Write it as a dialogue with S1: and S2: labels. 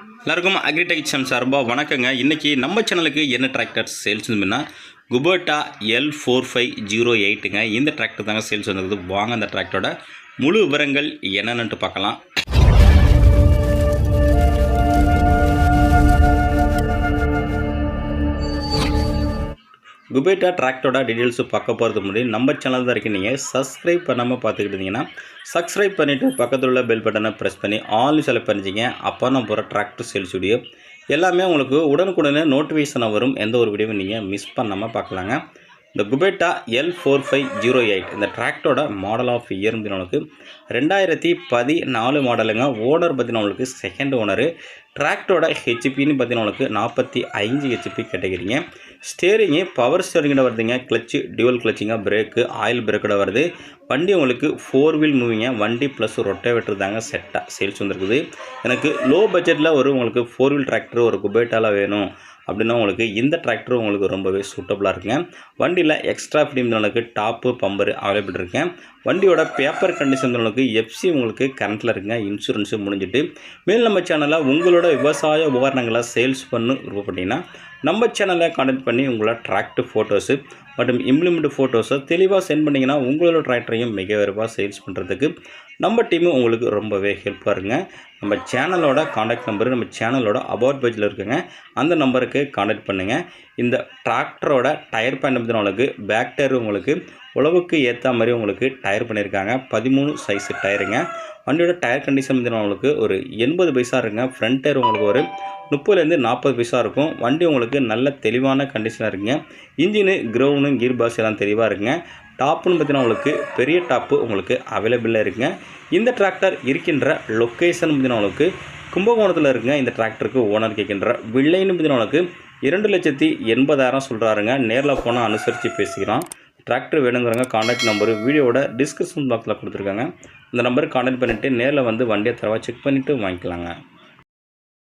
S1: எல்லாருக்கும் agritech channel சார்பாக வணக்கங்க. இன்றைக்கி நம்ம சேனலுக்கு என்ன டிராக்டர் சேல்ஸ் வந்துன்னா குபோட்டா L4508ங்க. இந்த டிராக்டர் தாங்க சேல்ஸ் வந்துருக்குது. வாங்க அந்த டிராக்டரோட முழு விவரங்கள் என்னென்னு பார்க்கலாம். குபேட்டா டிராக்டரோட டீட்டெயில்ஸு பார்க்க போகிறது முன்னாடி நம்ம சேனல் தான் இருக்குது. நீங்கள் சப்ஸ்கிரைப் பண்ணாமல் பார்த்துக்கிட்டு இருந்தீங்கன்னா சப்ஸ்கிரைப் பண்ணிவிட்டு பக்கத்தில் உள்ள பெல் பட்டனை ப்ரெஸ் பண்ணி ஆல் செலக்ட் பண்ணிச்சிங்க. அப்போ நான் போகிற டிராக்டர் சேல்ஸ் வீடியோ எல்லாமே உங்களுக்கு உடனுக்குடனே நோட்டிஃபிகேஷனாக வரும். எந்த ஒரு வீடியோவும் நீங்கள் மிஸ் பண்ணாமல் பார்க்கலாங்க. இந்த குபேட்டா L4508 இந்த டிராக்டரோட மாடல் ஆஃப் இயர் உங்களுக்கு 2014 மாடலுங்க. ஓனர் பார்த்தீங்கன்னா உங்களுக்கு செகண்ட் ஓனரு. டிராக்டரோட ஹெச்பின்னு பார்த்தீங்கன்னா உங்களுக்கு 45 ஹெச்பி கேட்டகிரிங்க. ஸ்டேரிங்கு பவர் ஸ்டேரிங்கோட வருதுங்க. கிளச்சு டியூவல் கிளச்சிங்க. பிரேக்கு ஆயில் பிரேக்கோட வருது. வண்டி உங்களுக்கு 4 வீல் மூவிங்க. வண்டி ப்ளஸ் ரொட்டேவேட்டர் தாங்க செட்டாக சேல்ஸ் வந்துருக்குது. எனக்கு லோ பட்ஜெட்டில் ஒரு உங்களுக்கு 4 வீல் டிராக்டர் ஒரு குபேட்டாவில் வேணும் அப்படின்னா உங்களுக்கு இந்த டிராக்டர் உங்களுக்கு ரொம்பவே சூட்டபுளாக இருக்குங்க. வண்டியில் எக்ஸ்ட்ரா ஃபிட்டிங் உங்களுக்கு டாப்பு பம்பரு அவைலபிள் இருக்குங்க. வண்டியோட பேப்பர் கண்டிஷன் உங்களுக்கு எஃப்சி உங்களுக்கு கரண்ட்டில் இருக்குங்க. இன்சூரன்ஸு முடிஞ்சிட்டு மேல் நம்ம சேனலில் உங்களோட விவசாய உபகரணங்களை சேல்ஸ் பண்ணு விருப்பப்பட்டீங்கன்னா நம்ம சேனலை கான்டாக்ட் பண்ணி உங்களோட டிராக்டர் ஃபோட்டோஸு மற்றும் இம்ப்ளிமெண்ட் ஃபோட்டோஸை தெளிவாக சென்ட் பண்ணிங்கன்னா உங்களோட டிராக்டரையும் மிக விரைவாக சேல்ஸ் பண்ணுறதுக்கு நம்ம டீமு உங்களுக்கு ரொம்பவே ஹெல்ப்பாக இருக்குங்க. நம்ம சேனலோட காண்டாக்ட் நம்பரு நம்ம சேனலோட அபவுட் பேஜில் இருக்குங்க. அந்த நம்பருக்கு காண்டாக்ட் பண்ணுங்கள். இந்த டிராக்டரோட டயர் பேண்ட் உங்களுக்கு பேக் டயர் உங்களுக்கு உழவுக்கு ஏற்ற மாதிரி உங்களுக்கு டயர் பண்ணியிருக்காங்க. 13 சைஸு டயருங்க. வண்டியோட டயர் கண்டிஷன் உங்களுக்கு ஒரு 80 பைசா இருக்குங்க. ஃப்ரண்ட் டயர் உங்களுக்கு ஒரு 30லேருந்து 40 பைசா இருக்கும். வண்டி உங்களுக்கு நல்ல தெளிவான கண்டிஷனாக இருக்குங்க. இன்ஜினு கிரவுண்டு கீர் பாக்ஸ் எல்லாம் தெளிவாக இருக்குங்க. டாப்புன்னு பார்த்தீங்கன்னா உங்களுக்கு பெரிய டாப்பு உங்களுக்கு அவைலபிளாக இருக்குங்க. இந்த டிராக்டர் இருக்கின்ற லொக்கேஷன் பார்த்தீங்கன்னா உங்களுக்கு கும்பகோணத்தில் இருக்குங்க. இந்த டிராக்டருக்கு ஓனர் கேட்கின்ற வில்லைன்னு பார்த்தீங்கன்னா உங்களுக்கு 2,80,000 சொல்கிறாருங்க. நேரில் போனால் அனுசரித்து பேசிக்கிறோம். டிராக்டர் வேணுங்கிறவங்க காண்டாக்ட் நம்பரு வீடியோட டிஸ்கிரிப்ஷன் பாக்ஸில் கொடுத்துருக்காங்க. இந்த நம்பருக்கு காண்டாக்ட் பண்ணிவிட்டு நேரில் வந்து வண்டியை தரவா செக் பண்ணிவிட்டு வாங்கிக்கலாங்க.